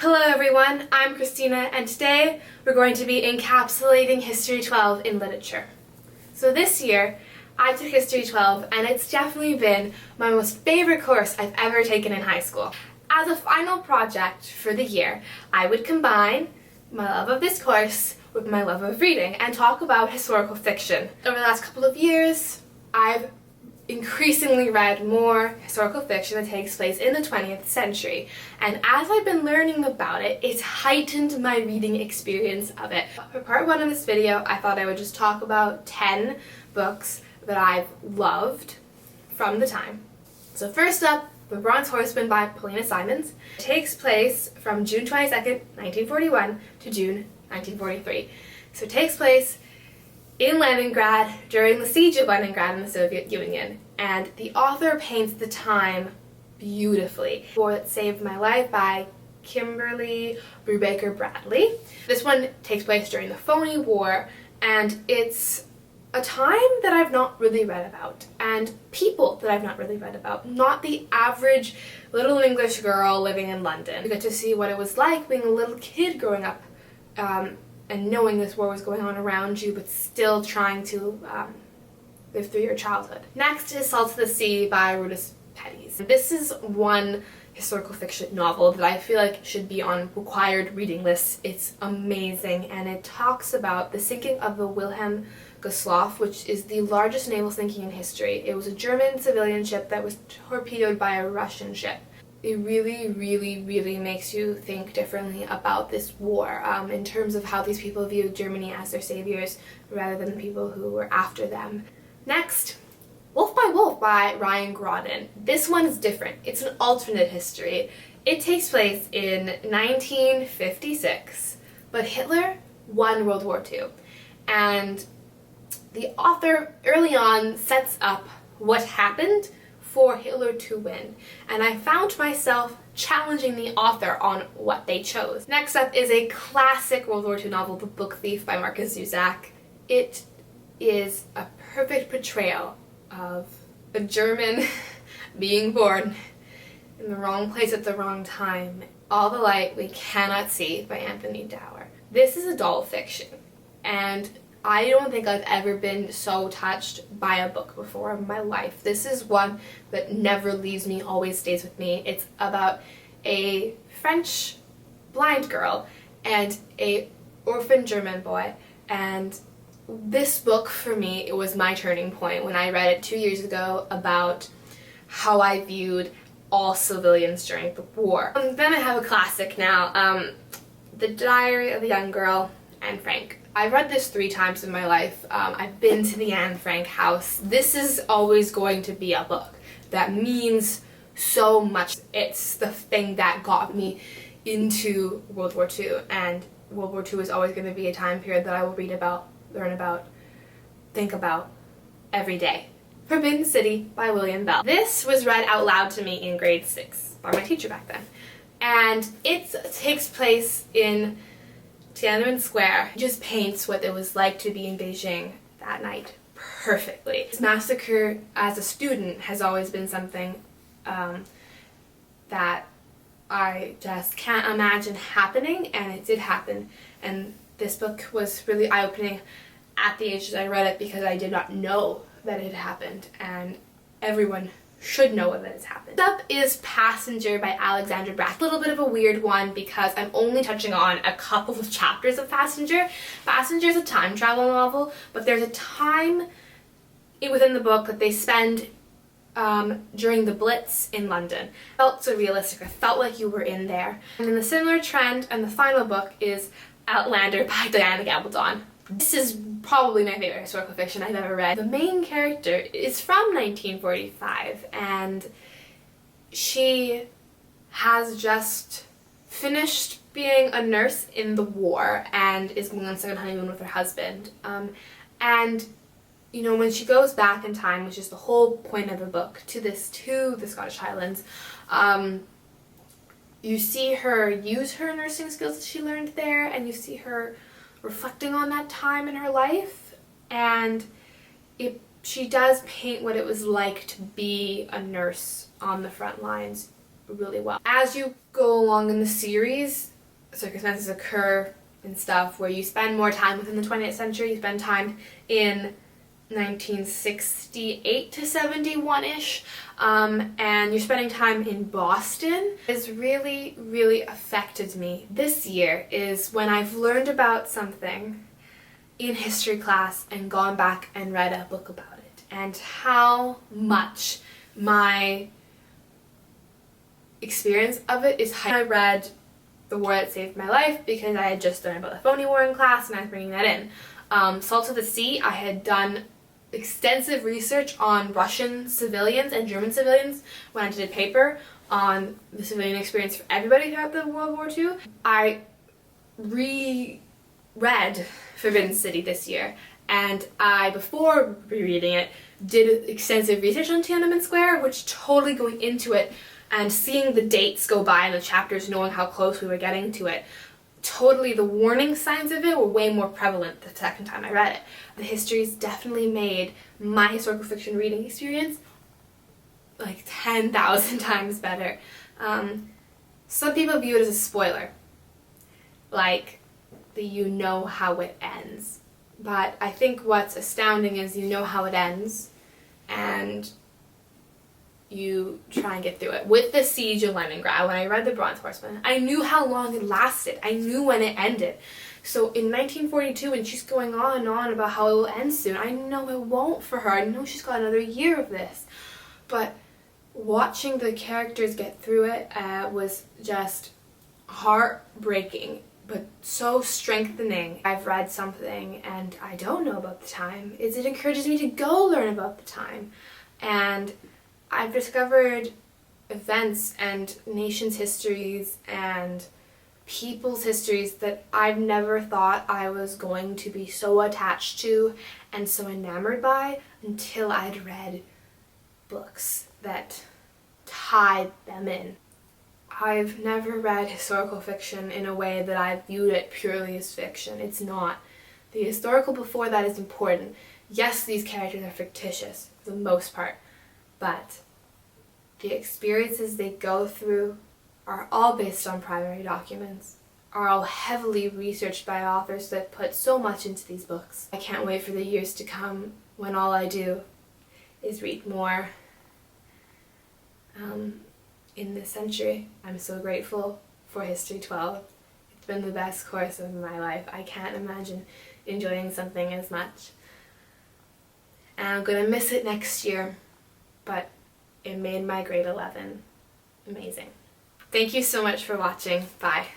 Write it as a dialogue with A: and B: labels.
A: Hello everyone, I'm Christina and today we're going to be encapsulating History 12 in literature. So this year I took History 12 and it's definitely been my most favorite course I've ever taken in high school. As a final project for the year, I would combine my love of this course with my love of reading and talk about historical fiction. Over the last couple of years, I've increasingly read more historical fiction that takes place in the 20th century, and as I've been learning about it, it's heightened my reading experience of it. For part one of this video, I thought I would just talk about 10 books that I've loved from the time. So first up, The Bronze Horseman by Paulina Simons. It takes place from June 22nd, 1941 to June 1943. So it takes place in Leningrad during the siege of Leningrad in the Soviet Union, and the author paints the time beautifully. War That Saved My Life by Kimberly Brubaker Bradley. This one takes place during the Phony War, and it's a time that I've not really read about, and people that I've not really read about. Not the average little English girl living in London. You get to see what it was like being a little kid growing up and knowing this war was going on around you, but still trying to live through your childhood. Next is Salsa Sadie by Rudis Petties. This is one historical fiction novel that I feel like should be on required reading lists. It's amazing, and it talks about the sinking of the Wilhelm Gustloff, which is the largest naval sinking in history. It was a German civilian ship that was torpedoed by a Russian ship. It really makes you think differently about this war in terms of how these people viewed Germany as their saviors rather than the people who were after them. Next, Wolf by Wolf by Ryan Grodin. This one is different. It's an alternate history. It takes place in 1956, but Hitler won World War II, and the author early on sets up what happened for Hitler to win, and I found myself challenging the author on what they chose. Next up is a classic World War II novel, The Book Thief by Markus Zusak. It is a perfect portrayal of a German being born in the wrong place at the wrong time. All the Light We Cannot See by Anthony Dower. This is adult fiction, and I don't think I've ever been so touched by a book before in my life. This is one that never leaves me, always stays with me. It's about a French blind girl and a orphan German boy, and this book for me, it was my turning point when I read it 2 years ago about how I viewed all civilians during the war. Then I have a classic now, The Diary of a Young Girl, Anne Frank. I read this 3 times in my life. I've been to the Anne Frank house. This is always going to be a book that means so much. It's the thing that got me into World War II, and World War II is always going to be a time period that I will read about, learn about, think about every day. Forbidden City by William Bell. This was read out loud to me in grade 6 by my teacher back then, and it takes place in Tiananmen Square. It just paints what it was like to be in Beijing that night perfectly. This massacre as a student has always been something that I just can't imagine happening, and it did happen, and this book was really eye-opening at the age that I read it because I did not know that it had happened, and everyone should know that it's happened. Next up is Passenger by Alexandra Brack. A little bit of a weird one because I'm only touching on a couple of chapters of Passenger. Passenger is a time travel novel, but there's a time within the book that they spend during the Blitz in London. It felt so realistic. I felt like you were in there. And then the similar trend, and the final book, is Outlander by Diana Gabaldon. This is probably my favorite historical fiction I've ever read. The main character is from 1945, and she has just finished being a nurse in the war and is going on a second honeymoon with her husband. And you know, when she goes back in time, which is the whole point of the book, to the Scottish Highlands, you see her use her nursing skills that she learned there, and you see her reflecting on that time in her life, and she does paint what it was like to be a nurse on the front lines really well. As you go along in the series, circumstances occur and stuff where you spend more time within the 20th century. You spend time in 1968 to 71-ish, and you're spending time in Boston. It's really, really affected me this year is when I've learned about something in history class and gone back and read a book about it, and how much my experience of it is high. I read The War That Saved My Life because I had just learned about the phony war in class and I was bringing that in. Salsa Sadie, I had done extensive research on Russian civilians and German civilians when I did a paper on the civilian experience for everybody throughout the World War II. I reread Forbidden City this year, and I, before rereading it, did extensive research on Tiananmen Square, which totally going into it and seeing the dates go by in the chapters, knowing how close we were getting to it, totally the warning signs of it were way more prevalent the second time I read it. The histories definitely made my historical fiction reading experience like 10,000 times better. Some people view it as a spoiler, like that you know how it ends. But I think what's astounding is you know how it ends and you try and get through it. With the siege of Leningrad, when I read The Bronze Horseman, I knew how long it lasted. I knew when it ended. So in 1942, when she's going on and on about how it will end soon, I know it won't for her. I know she's got another year of this. But watching the characters get through it was just heartbreaking, but so strengthening. I've read something and I don't know about the time. It encourages me to go learn about the time. And I've discovered events and nations' histories and people's histories that I've never thought I was going to be so attached to and so enamored by until I'd read books that tied them in. I've never read historical fiction in a way that I viewed it purely as fiction. It's not. The historical before that is important. Yes, these characters are fictitious for the most part, but the experiences they go through are all based on primary documents, are all heavily researched by authors that put so much into these books. I can't wait for the years to come when all I do is read more in this century. I'm so grateful for History 12. It's been the best course of my life. I can't imagine enjoying something as much. And I'm gonna miss it next year, but it made my grade 11 amazing. Thank you so much for watching. Bye.